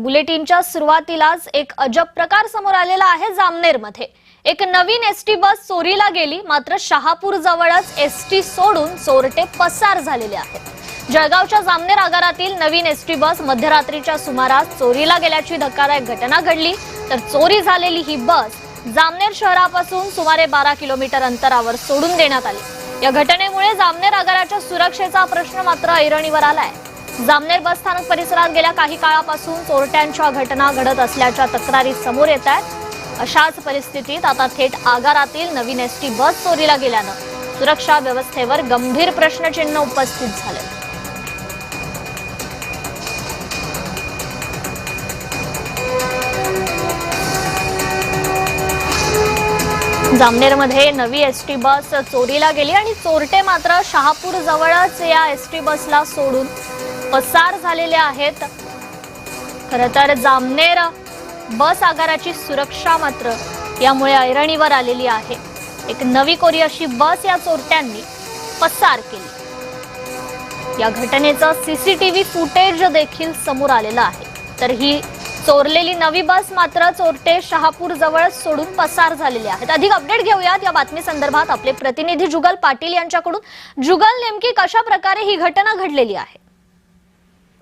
बुलेटिनच्या सुरुवातीलाच एक अजब प्रकार समोर आलेला आहे। जामनेरमध्ये एक नवीन एसटी बस चोरीला गेली, मात्र शहापूर जवळच एसटी सोडून चोरटे पसार झालेले आहेत। जळगावच्या जामनेर आगारातील नवीन एसटी बस मध्यरात्रीच्या सुमारास चोरीला गेल्याची धक्कादायक घटना घडली। तर चोरी झालेली ही बस जामनेर शहरापासून सुमारे 12 किलोमीटर अंतरावर सोडून देण्यात आली। या घटनेमुळे जामनेर आगाराच्या सुरक्षेचा प्रश्न मात्र ऐरणीवर आलाय। जामनेर बस स्थानक परिसरात गेल्या काही काळापासून चोरट्यांच्या घटना घडत असल्याच्या तक्रारी समोर येत आहेत। अशाच परिस्थितीत आता थेट आगारातील नवीन एसटी बस चोरीला गेल्यानं सुरक्षा व्यवस्थेवर गंभीर प्रश्नचिन्ह उपस्थित झाले। जामनेरमध्ये नवी एसटी बस चोरीला गेली आणि चोरटे मात्र शहापूर जवळच या एसटी बसला सोडून पसार झालेले आहेत। खरं तर जामनेर बस आगाराची सुरक्षा मात्र यामुळे ऐरणीवर आलेली आहे। एक नवी कोरी अशी बस या चोरट्यांनी पसार केली। या घटनेचं सीसीटीव्ही फुटेज देखील समोर आलेलं आहे। तर ही चोरलेली नवी बस मात्र चोरटे शहापूर जवळ सोडून पसार झालेले आहेत। अधिक अपडेट घेऊयात या बातमी संदर्भात आपले प्रतिनिधी जुगल पाटील यांच्याकडून। जुगल, नेमकी कशा प्रकारे ही घटना घडलेली आहे?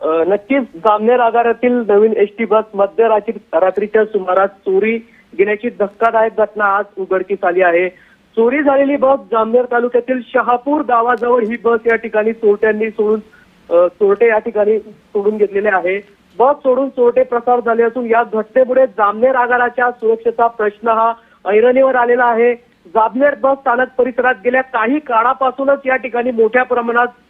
नक्कीच जामनेर आगारातील नवीन एसटी बस मध्यरात्रीच्या सुमारास चोरी गेल्याची धक्कादायक घटना आज उघडकीस आली आहे। चोरी झालेली बस जामनेर तालुक्यातील शहापूर गावाजवळ ही बस या ठिकाणी चोरटे या ठिकाणी सोडून घेतलेले आहे। बस सोडून चोरटे प्रसार झाले असून या घटनेमुळे जामनेर आगाराच्या सुरक्षेचा प्रश्न हा ऐरणीवर आलेला आहे। जामनेर बस स्थानक परिसरात गेल्या काही काळापासूनच या ठिकाणी मोठ्या प्रमाणात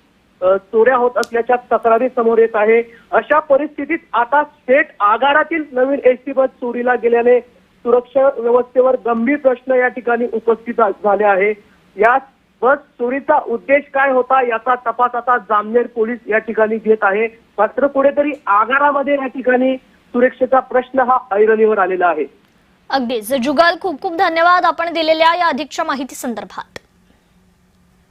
चोऱ्या होत असल्याच्या तक्रारी समोर येत आहे। अशा परिस्थितीत आता थेट आगारातील नवीन एसटी बस चोरीला गेल्याने सुरक्षा व्यवस्थेवर गंभीर प्रश्न या ठिकाणी उपस्थित झाले आहे। या बस चोरीचा उद्देश काय होता याचा तपास आता जामनेर पोलीस या ठिकाणी घेत आहे। मात्र कुठेतरी आगारामध्ये या ठिकाणी सुरक्षेचा प्रश्न हा ऐरणीवर आलेला आहे। अगदीच जुगल, खूप खूप धन्यवाद आपण दिलेल्या या अधिकच्या माहिती संदर्भात।